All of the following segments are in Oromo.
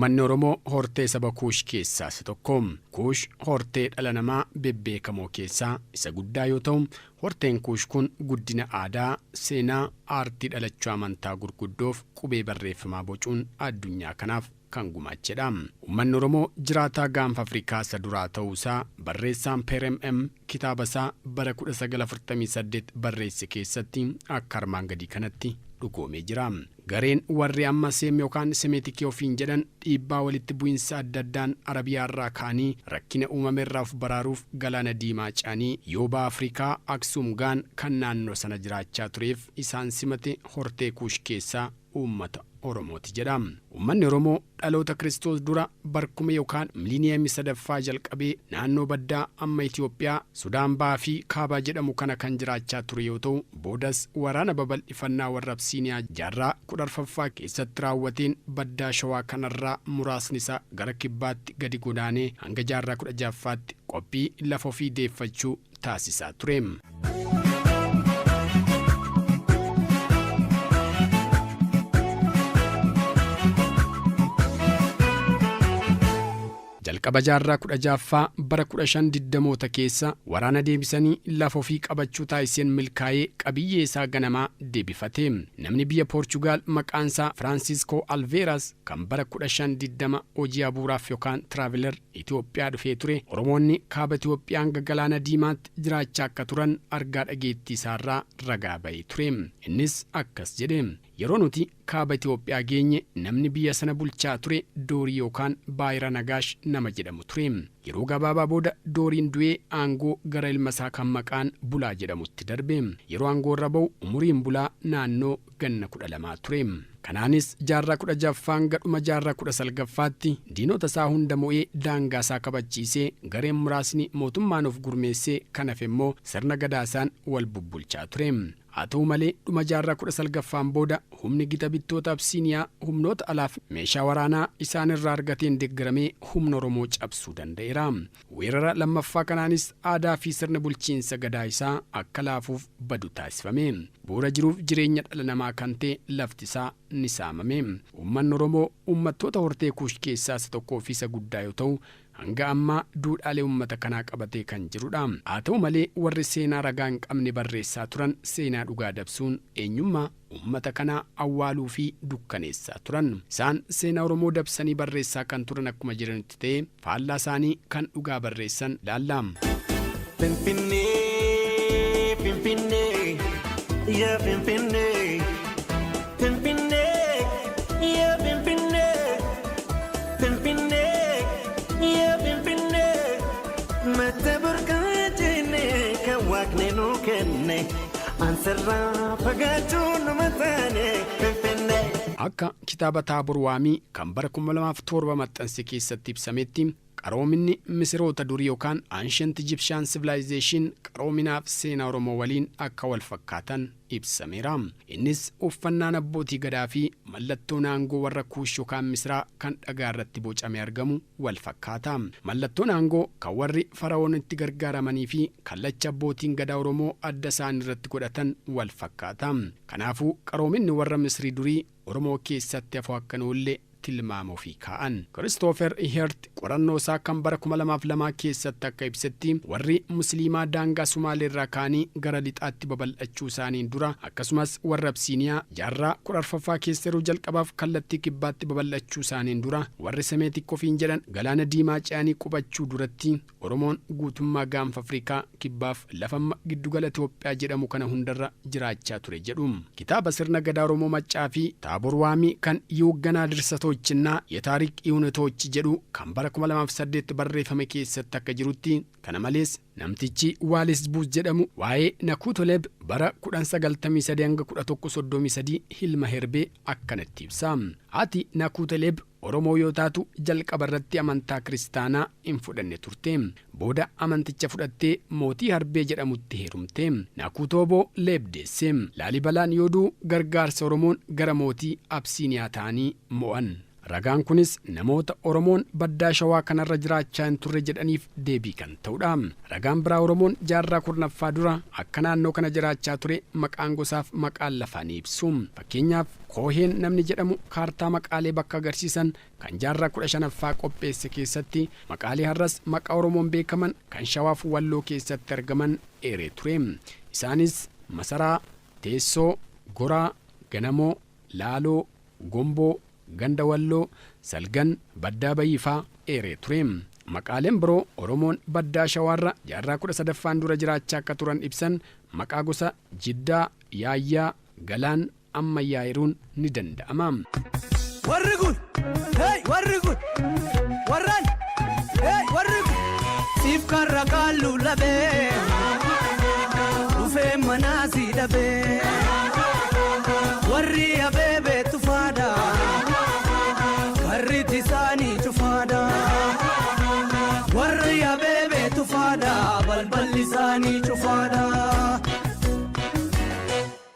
Uummanni Oromoo hortee saba Kuush keessaa isa tokko. Kuush hortee dhala namaa bebbeekamoo keessaa isa guddaa yoo ta'u, horteen Kuush kun guddina aadaa, seenaa, aartii dhalachuu amantaa gurguddoof qubee barreeffamaa bocuun addunyaa kanaaf kan gumaachedha. Uummanni Oromoo jiraataa gaanfa Afrikaa isa duraa ta'uusaa barreessaan PRMM kitaaba isaa bara 1948 barreesse keessatti akka armaan gadii kanatti dhugoomee jira. Gareen warri amma seem yookaan semeetikii ofiin jedhan dhiibbaa walitti bu'insa adda addaan Arabiyaa irraa ka'anii rakkina uumame irraa of baraaruuf galaana diimaa ce'anii yoobaa Afrikaa Aksuum gaan kan naannoo sana jiraachaa tureef isaan simate hortee Kuush keessaa uummata Oromooti jedha. Uummanni Oromoo dhaloota Kiristoos dura barkuma yookaan miiliiniyamii sadaffaa jalqabee naannoo baddaa amma Itoophiyaa, Sudaan Bahaa fi Kaabaa jedhamu kana kan jiraachaa ture yoo ta'u, boodas waraana babal'ifannaa warra Absiiniyaa jaarraa 14ffaa keessatti raawwateen baddaa Shawaa kanarraa muraasni isaa gara kibbaatti gadi godaanee hanga jaarraa 16ffaatti qophii lafa ofii deeffachuu taasisaa ture. Jalqaba jaarraa 16ffaa bara 1520moota keessa waraana deebisanii lafa ofii qabachuu taasiseen milkaa'ee qabiyyee isaa ganamaa deebifate. Namni biyya Poorchugaal maqaan isaa Francisco Alveras kan bara 1520 hojii abuuraaf yookaan tiraaveler Itoophiyaa dhufee ture, Oromoonni kaaba Itoophiyaa hanga galaana diimaatti jiraachaa akka turan argaa dhageettii isaarraa ragaa ba'ee ture. Innis akkas jedhe. Yeroo nuti kaaba Itoophiyaa geenye namni biyya sana bulchaa ture Doorii yookaan Baayira Nagaash nama jedhamu ture. Yeroo gabaabaa booda Dooriin du'ee aangoo gara ilma isaa kan maqaan Bulaa jedhamutti darbe. Yeroo aangoo irra ba'u umuriin Bulaa naannoo ganna 12 ture. Kanaanis jaarraa 16ffaa hanga dhuma jaarraa 19ffaatti diinota isaa hunda mo'ee daangaa isaa kabachiisee gareen muraasni mootummaan of gurmeessee kan hafe immoo sirna gadaasaan wal bubbulchaa ture. Haa ta'u malee dhuma jaarraa 19ffaan booda humni gita bittoota Absiiniyaa humnoota alaaf meeshaa waraanaa isaan irraa argateen deeggaramee humna Oromoo cabsuu danda'eera. Weerara lammaffaa kanaanis aadaa fi sirna bulchiinsa gadaa isaa akka laafuuf badu taasifame. Bu'uura jiruuf jireenya dhala namaa kan ta'e lafti isaa ni saamame. Uummanni Oromoo uummattoota hortee Kuush keessaa isa tokkoo fi isa guddaa yoo ta'u, hanga ammaa duudhaalee uummata kanaa qabatee kan jirudha. Haa ta'u malee warri seenaa ragaa hin qabne barreessaa turan seenaa dhugaa dabsuun eenyummaa uummata kanaa awwaaluu fi dukkaneessaa turan. Isaan seenaa Oromoo dabsanii barreessaa kan turan akkuma jiranitti ta'e faallaa isaanii kan dhugaa barreessan ilaalla. Finfinnee, Finfinnee, yaa Finfinnee, Finfinnee, yaa Finfinnee, Finfinnee, yaa Finfinnee, mata burqaajine kan waaqni nu kenne, ansarraa fagaachuun nama taane Finfinnee. Akka kitaaba Taabor Waamii kan bara 2007 maxxanse keessatti ibsametti qaroominni Misiroota durii yookaan Ancient Egyptian Civilization qaroominaaf seenaa Oromoo waliin akka wal fakkaatan ibsameera. Innis uffannaan abbootii gadaa fi mallattoon aangoo warra Kuush yookaan Misiraa kan dhagaa irratti bocamee argamu wal fakkaata. Mallattoon aangoo kan warri Fara'oonitti gargaaramanii fi kallacha abbootiin gadaa Oromoo adda isaanii irratti godhatan wal fakkaata. Kanaafuu qaroominni warra Misirii durii Oromoo keessatti hafuu akka noollee tilmaamoo fi kaa'an. Christopher Ihert qorannoo isaa kan bara 2002 keessatti akka ibsetti warri musliimaa daangaa Sumaalee irraa ka'anii gara lixaatti babal'achuu isaaniin dura akkasumas warra Absiiniyaa jaarraa 14ffaa keessa yeroo jalqabaaf kallattii kibbaatti babal'achuu isaaniin dura warri semeetik ofiin jedhan galaana diimaa ce'anii qubachuu duratti Oromoon guutummaa gaanfa Afrikaa kibbaaf lafamma giddugala Itoophiyaa jedhamu kana hundarra jiraachaa ture jedhu. Kitaaba sirna gadaa Oromoo Maccaa fi Taabor Waamii kan Yoogganaa Dirsatoo የታሪክ እውነቶች jedhu kan bara 2008 barreeffame keessatti akka jirutti kana malees namtichi Waalis Buus jedhamu waa'ee Nakuutoleeb bara 1993 hanga 1133 hilma herbee akkanatti ibsa. Ati Nakuutoleeb Oromoo yoo taatu jalqaba irratti amantaa kiristaanaa hin fudhanne turte. Booda amanticha fudhattee mootii Harbee jedhamutti heerumte. Nakuutooboo Leebdeesse. Laalibalaan yooduu gargaarsa Oromoon gara mootii Absiiniyaa ta'anii mo'an. Ragaan kunis namoota Oromoon baddaa Shawaa kanarra jiraachaa hin turre jedhaniif deebii kan ta'udha. Ragaan biraa Oromoon jaarraa 10ffaa dura akka naannoo kana jiraachaa ture maqaan gosaaf maqaan lafaa ni ibsu. Fakkeenyaaf Kooheen namni jedhamu kaartaa maqaalee bakka agarsiisan kan jaarraa 15ffaa qopheesse keessatti maqaalee har'as maqaa Oromoon beekaman kan Shawaaf Walloo keessatti argaman eeree ture. Isaanis Masaraa, Teessoo, Goraa, Ganamoo, Laaloo, Gomboo, Ganda Walloo, Salgan, Baddaa Bayiifaa eeree ture. Maqaaleen biroo Oromoon baddaa Shawaarra jaarraa 13ffaan dura jiraachaa akka turan ibsan maqaa gosa Jiddaa, Yaayyaa, Galaan, ammayyaa'iruun ni danda'ama. Warri kun warraan warri kun siif karra kaallu labee dhufee manaa si dhabee warri abeebee tufaadha karri tisaanii cufaadha warri abeebee tufaadha balballi isaanii cufaadha.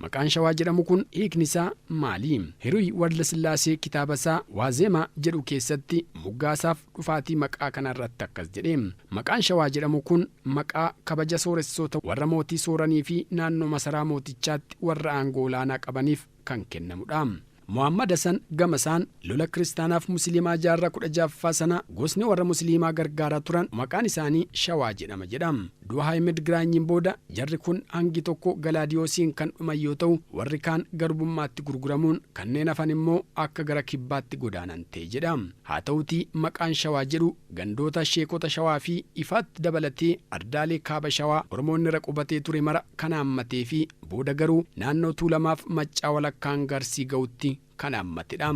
Maqaan Shawaa jedhamu kun hiikni isaa maali? Hiruy Walasillaasee kitaaba isaa Waazemaa jedhu keessatti muggaasaaf dhufaatii maqaa kanarratti akkas jedhe. Maqaan Shawaa jedhamu kun maqaa kabaja sooressoota warra mootii sooranii fi naannoo masaraa mootichaatti warra aangoo olaanaa qabaniif kan kennamudha. Muhammad Hassan Gamasaan lola kiristaanaaf musliimaa jaarraa 16ffaa sana gosni warra musliimaa gargaaraa turan maqaan isaanii Shawaa jedhama jedhama. Du'a Haayimid Giraanyiin booda jarri kun hangi tokko Galaadiyoosiin kan dhuman yoo ta'u warri kaan garbummaatti gurguramuun kanneen hafan immoo akka gara kibbaatti godaanan ta'e jedhama. Haa ta'utii maqaan Shawaa jedhu gandoota sheekota Shawaa fi ifaatti dabalatee ardaalee kaaba Shawaa Oromoonni irra qubatee ture mara kan haammatee fi booda garuu naannoo Tuulamaaf Maccaa walakkaan Garsii ga'utti kan haammatedha.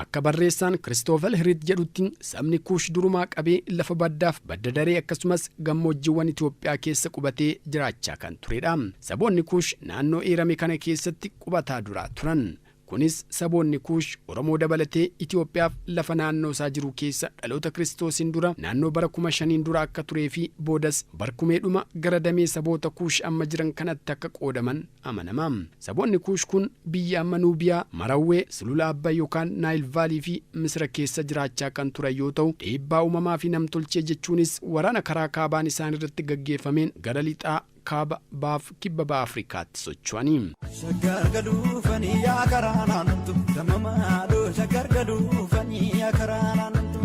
Akka barreessaan Kiristoofel Hiriit jedhutti sabni Kuush durumaa qabee lafa baddaaf badda daree akkasumas gammoojjiiwwan Itoophiyaa keessa qubatee jiraachaa kan turedha. Saboonni Kuush naannoo eerame kana keessatti qubataa duraa turan. Kunis saboonni Kuush Oromoo dabalatee Itoophiyaaf lafa naannoo isaa jiru keessa dhaloota Kiristoosiin dura naannoo bara 5000 dura akka turee fi boodas barkumeedhuma gara damee saboota Kuush amma jiran kanatti akka qoodaman amanama. Saboonni Kuush kun biyya amma Nuubiyaa, Marawwee, Sulula Abbayyaa yookaan Naayil Vaalii fi Misira keessa jiraachaa kan turan yoo ta'u dhiibbaa uumamaa fi namtolchee jechuunis waraana karaa kaabaan isaan irratti gaggeeffameen gara lixaa kaaba baaf kibba ba'a Afrikaatti socho'anii. Shaggar gaduufanii yaa karaanaa numtu damamaadoo shaggar gaduufanii yaa karaanaa numtu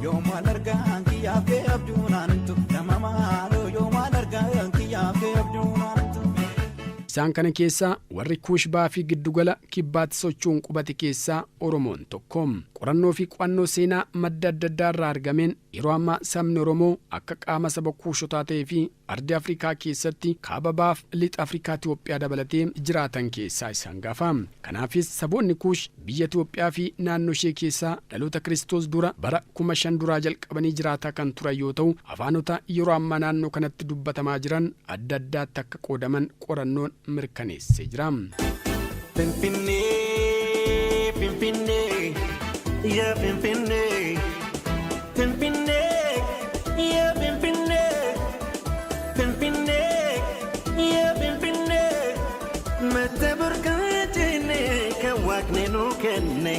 yoomaan argaan kiyyaaf kee abjuunaa numtu damamaadoo yoomaan argaan kiyyaaf kee abjuunaa numtu. Isaan kana keessaa warri Kuush ba'aa fi giddugala kibbaatti socho'uun qubate keessaa Oromoon tokko. Qorannoo fi qo'annoo seenaa madda adda addaa irraa argameen yeroo ammaa sabni Oromoo akka qaama saba Kuushotaa ta'ee fi ardii Afrikaa keessatti kaaba baaf lixa Afrikaa Itoophiyaa dabalatee jiraatan keessaa isaan gaafa. Kanaafis saboonni Kuush biyya Itoophiyaa fi naannoo ishee keessaa dhaloota Kiristoos dura bara 5000 duraa jalqabanii jiraataa kan turan yoo ta'u afaanota yeroo ammaa naannoo kanatti dubbatamaa jiran adda addaatti akka qoodaman qorannoon mirkaneessee jira. Finfinnee, Finfinnee, yaa Finfinnee, Finfinnee, yaa Finfinnee, Finfinnee, yaa Finfinnee, mata burqaajine kan waaqni nuu kenne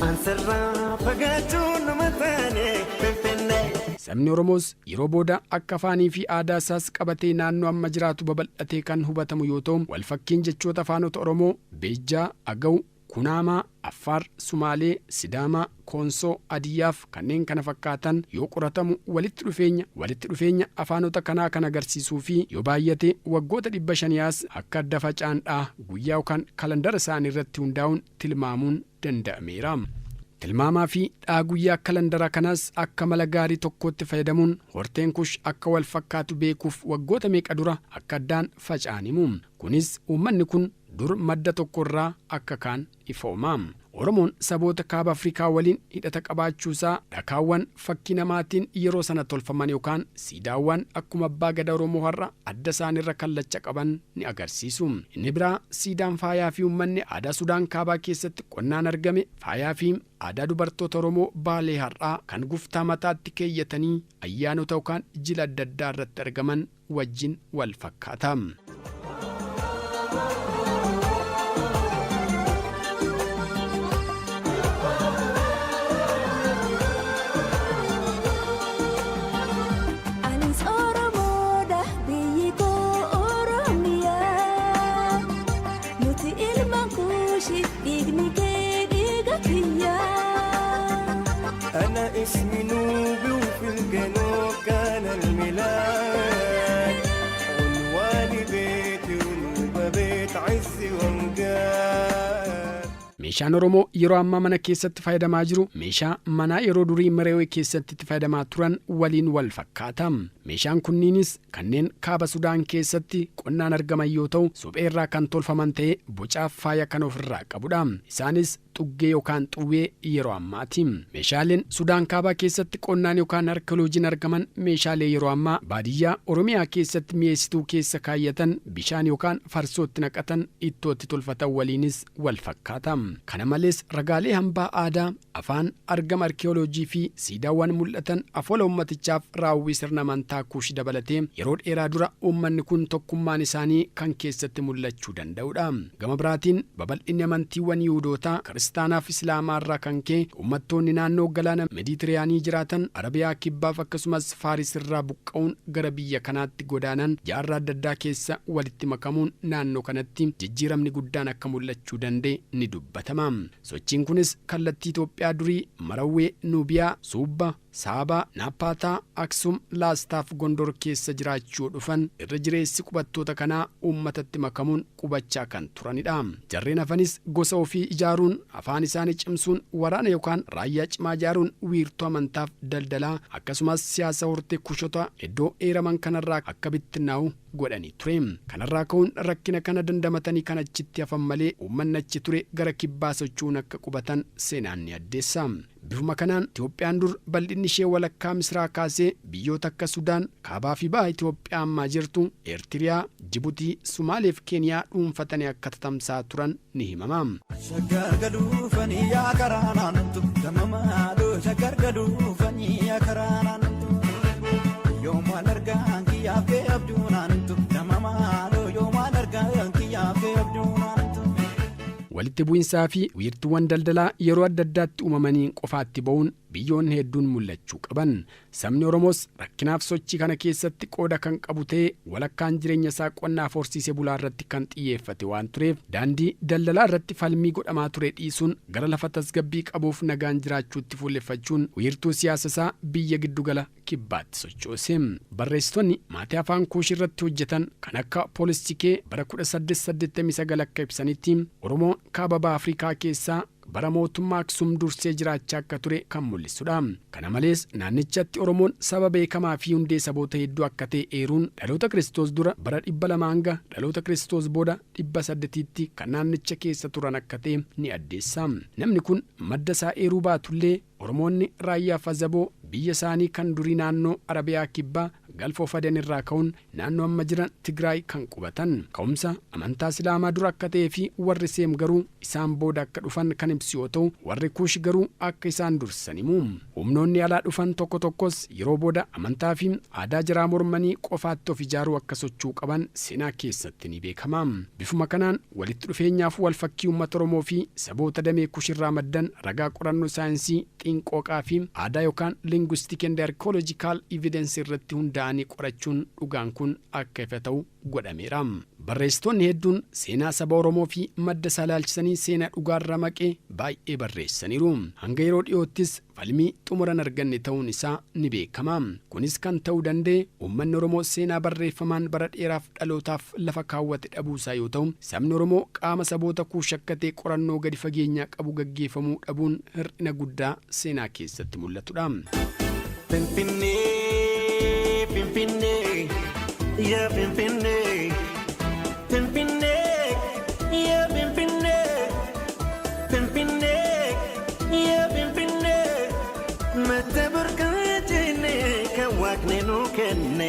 ansarraa fagaachuun nama taane Finfinnee. Sabni Oromoos yeroo booda akka afaanii fi aadaa isaas qabatee naannoo amma jiraatu babal'atee kan hubatamu yoo ta'u walfakkiin jechoota afaanota Oromoo Beejjaa, Agaw, Kunaamaa, Affaar, Sumaalee, Sidaamaa, Koonsoo, Adiyyaaf kanneen kana fakkaatan yoo qoratamu walitti dhufeenya afaanota kanaa kan agarsiisuu fi yoo baay'ate waggoota 500 akka adda facaandhaa guyyaa yookaan kalandara isaanii irratti hundaa'uun tilmaamuun danda'ameera. Tilmaamaa fi dhaa guyyaa kalandara kanaas akka mala gaarii tokkotti fayyadamuun horteen Kuush akka wal fakkaatu beekuuf waggoota meeqa dura akka addaan faca'animu. Kunis uummanni kun dur madda tokkorraa akka kaan ifooma. Oromoon saboota kaaba Afrikaa waliin hidhata qabaachuusaa dhakaawwan fakkii namaatiin yeroo sana tolfaman yookaan siidaawwan akkuma abbaa gadaa Oromoo har'a adda isaanirra kallacha qaban ni agarsiisu. Inni biraa siidaan faayaa fi uummanni aadaa Sudaan kaabaa keessatti qonnaan argame faayaa fi aadaa dubartoota Oromoo baalee har'aa kan guftaa mataatti keeyyatanii ayyaanota yookaan jila adda addaa irratti argaman wajjin wal fakkaata. كوشي ديقني كيديقك أنا اسمي نوبي وفي الجنوب كان الميلاد عنواني بيتي ونوبة بيت عزي وامجاد. meeshaan Oromoo yeroo ammaa mana keessatti fayyadamaa jiru meeshaa manaa yeroo durii Mereewee keessatti itti fayyadamaa turan waliin wal fakkaata. Meeshaan kunniinis kanneen kaaba Sudaan keessatti qonnaan argaman yoo ta'u suphee irraa kan tolfaman ta'ee bocaaf faaya kan ofirraa qabudha. Isaanis xuggee yookaan xuwwee yeroo ammaati. Meeshaaleen Sudaan kaabaa keessatti qonnaan yookaan arkeoloojiin argaman meeshaalee yeroo ammaa baadiyyaa Oromiyaa keessatti mi'eessituu keessa kaayyatan bishaan yookaan farsootti naqatan ittootti tolfatan waliinis wal fakkaata. Kana malees ragaalee hambaa aadaa afaan argama arkeoloojii fi siidaawwan mul'atan afoola ummatichaaf raawwii sirna amantaa kuushi dabalatee yeroo dheeraa dura uummanni kun tokkummaan isaanii kan keessatti mul'achuu danda'udha. Gama biraatiin babal'inni amantiiwwan Yihuudootaa kiristaanaaf islaamaa irraa kan ka'e uummattoonni naannoo galaana Meeditiraanii jiraatan Arabiyaa kibbaaf akkasumas Faaris irraa buqqa'uun gara biyya kanaatti godaanan jaarraa adda addaa keessa walitti makamuun naannoo kanatti jijjiiramni guddaan akka mul'achuu danda'e ni dubbatama. Sochiin kunis kallattii Itoophiyaa durii Marawwee, Nuubiyaa, Suubba, Saabaa, Naapaataa, Aksum, Laastaaf Gondor keessa jiraachuu dhufan irra jireessi qubattoota kanaa uummatatti makamuun qubachaa kan turanidha. Jarreen hafanis gosa ofii ijaaruun afaan isaanii cimsuun waraana yookaan raayyaa cimaa ijaaruun wiirtuu amantaaf daldalaa akkasumas siyaasa hortee kushota iddoo eeraman kanarraa akka bittinnaa'u godhanii ture. Kanarraa ka'uun rakkina kana dandamatanii kan achitti hafan malee uummanni achi ture gara kibbaa socho'uun akka qubatan seenaan ni addeessa. Bifuma kanaan Itoophiyaan dur bal'inni ishee walakkaa Misraa kaasee biyyoota akka Sudaan, Kaabaa fi Bahaa Itoophiyaa ammaa jirtu, Eertiriyaa, Jibuutii, Sumaalee fi Keeniyaa dhuunfatanii akka tatamsaa turan ni himama. Shaggargaluufanii yaa karaa naannatu damamaadhoo shaggargaluufanii yaa karaa naannatu yoomaan argaan kiyyaa fi abduu naannatu damamaadhoo yoomaan argaan kiyyaa fi abduu naannatu. Walitti bu'insaa fi wiirtuuwwan daldalaa yeroo adda addaatti uumamanii qofaatti ba'uun biyyoonni hedduun mul'achuu qaban. Sabni Oromoos rakkinaaf sochii kana keessatti qooda kan qabu ta'ee walakkaan jireenya isaa qonnaaf horsiisee bulaa irratti kan xiyyeeffate waan tureef daandii daldalaa irratti falmii godhamaa ture dhiisuun gara lafa tasgabbii qabuuf nagaan jiraachuutti fuulleffachuun wiirtuu siyaasa isaa biyya giddugala kibbaatti sochoose. Barreessitoonni maatii afaan kuushii irratti hojjetan kan akka Poolistikee bara 1889 akka ibsanitti Oromoon kaaba baha Afrikaa keessaa bara mootummaa Aksum dursee jiraachaa akka ture kan mul'isudha. Kana malees naannichatti Oromoon saba beekamaa fi hundee saboota hedduu akka ta'e eeruun dhaloota Kiristoos dura bara 200 hanga dhaloota Kiristoos booda 800tti kan naannicha keessa turan akka ta'e ni addeessa. Namni kun madda isaa eeruu baatullee Oromoonni raayyaa Fazaboo biyya isaanii kan durii naannoo Arabiyaa kibbaa Galfoo Fadan irraa ka'uun naannoo amma jiran Tigraay kan qubatan. Ka'umsa amantaa Islaamaa dura akka ta'ee fi warri Seem garuu isaan booda akka dhufan kan ibsu yoo ta'u warri Kuush garuu akka isaan dursan himu. Humnoonni alaa dhufan tokko tokkos yeroo booda amantaa fi aadaa jaraa mormanii qofaatti of ijaaruu akka sochuu qaban seenaa keessatti ni beekama. Bifuma kanaan walitti dhufeenyaaf wal fakkii uummata Oromoo fi saboota damee Kuush irraa maddan ragaa qorannoo saayinsii xiinqooqaa fi aadaa yookaan linguistic and archaeological evidence irratti hundaa'anii qorachuun dhugaan kun akka ifa ta'u godhameera. Barreessitoonni hedduun seenaa saba Oromoo fi madda isaa ilaalchisanii seenaa dhugaarra maqee baay'ee barreessaniiru. Hanga yeroo dhiyoottis falmii xumuran arganne ta'uun isaa ni beekama. Kunis kan ta'uu danda'e uummanni Oromoo seenaa barreeffamaan bara dheeraaf dhalootaaf lafa kaawwate dhabuusaa yoo ta'u sabni Oromoo qaama saboota Kuush akka ta'e qorannoo gadi fageenyaa qabu gaggeeffamuu dhabuun hir'ina guddaa seenaa keessatti mul'atudha. Pimpinee, Pimpinee, yeah Pimpinee, Pimpinee, yeah Pimpinee, Pimpinee, yeah Pimpinee, mata burkaatine kan waaqni nu kenne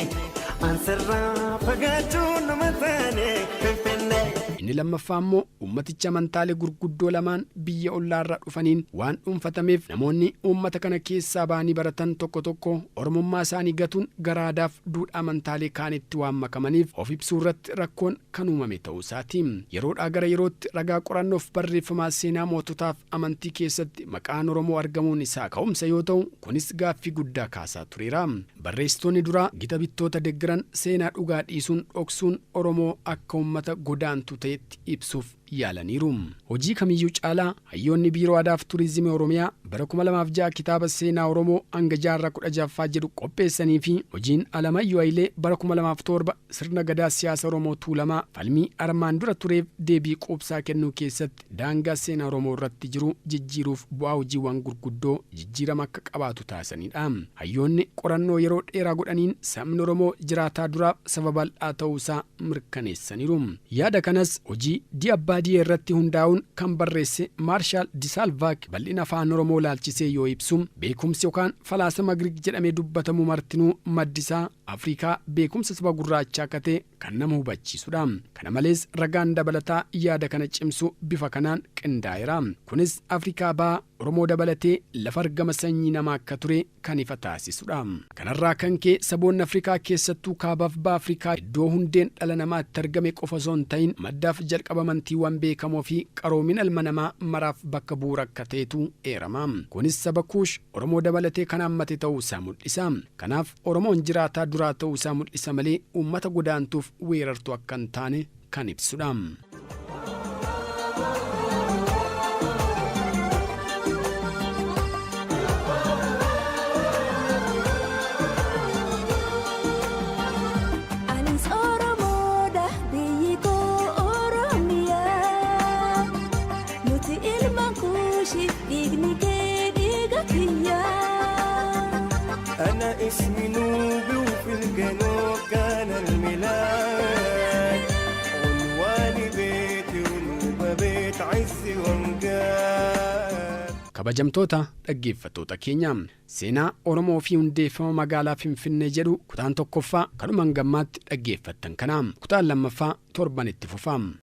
ansarraa fagaachuu nama taane Pimpinee. Inni lammaffaa immoo uummaticha amantaalee gurguddoo lamaan biyya ollaarraa dhufaniin waan dhuunfatameef namoonni uummata kana keessaa ba'anii baratan tokko tokko oromummaa isaanii gatuun gara aadaaf duudhaa amantaalee kaanitti waan makamaniif of ibsuu irratti rakkoon kan uumame ta'uu isaati. Yeroodhaa gara yerootti ragaa qorannoof barreeffamaa seenaa moototaaf amantii keessatti maqaan Oromoo argamuun isaa ka'umsa yoo ta'u kunis gaaffii guddaa kaasaa tureera. Barreessitoonni duraa gita bittoota deeggaran seenaa dhugaa dhiisuun dhoksuun Oromoo akka uummata godaantu ta'etti ibsuuf yaalaniiru. Hojii kamiyyuu caalaa hayyoonni biiroo aadaa fi turizimii Oromiyaa bara 2006 kitaaba seenaa Oromoo hanga jaarraa 16ffaa jedhu qopheessanii fi hojiin Alamayyoo Hayilee bara 2007 sirna gadaa siyaasa Oromoo Tuulamaa falmii armaan dura tureef deebii quubsaa kennuu keessatti daangaa seenaa Oromoo irratti jiru jijjiiruuf bu'aa hojiiwwan gurguddoo jijjiirama akka qabaatu taasisaniidha. Hayyoonni qorannoo yeroo dheeraa godhaniin sabni Oromoo jiraataa duraaf saba bal'aa ta'uusaa mirkaneessaniiru. Yaada kanas hojii Di'abbaadiyee irratti hundaa'uun kan barreesse Maarshaal Disaalvaak bal'ina afaan Oromoo laalchisee yoo ibsu beekumsi yookaan falaasama Giriik jedhamee dubbatamu martinuu maddisaa Afrikaa beekumsa saba gurraachaa akka ta'e kan nama hubachiisudha. Kana malees ragaan dabalataa yaada kana cimsu bifa kanaan qindaa'eera. Kunis Afrikaa bahaa Oromoo dabalatee lafa argama sanyii namaa akka ture kan ifa taasisudha. Kanarraa kan ka'e saboonni Afrikaa keessattuu kaabaaf baha Afrikaa iddoo hundeen dhala namaatti argame qofa osoo hin ta'in maddaaf jalqaba amantiiwwan beekamoo fi qaroomina ilma namaa maraaf bakka bu'uura akka ta'etu eerama. Kunis saba Kuush Oromoo dabalatee kan hammate ta'uusaa mul'isa. Kanaaf Oromoon jiraataa duraa ta'uusaa mul'isa malee uummata godaantuuf weerartuu akka hin taane kan ibsudha. أنا اسمي نوبي وفي الجنوب كان الميلاد عنواني بيتي ونوبة بيت عزي وامجاد. Kabajamtoota dhaggeeffattoota keenya seenaa Oromoo fi hundeeffama magaalaa Finfinnee jedhu kutaan tokkoffaa kanumaan gammaatti dhaggeeffattan kana kutaan lammaffaa torban itti fufa.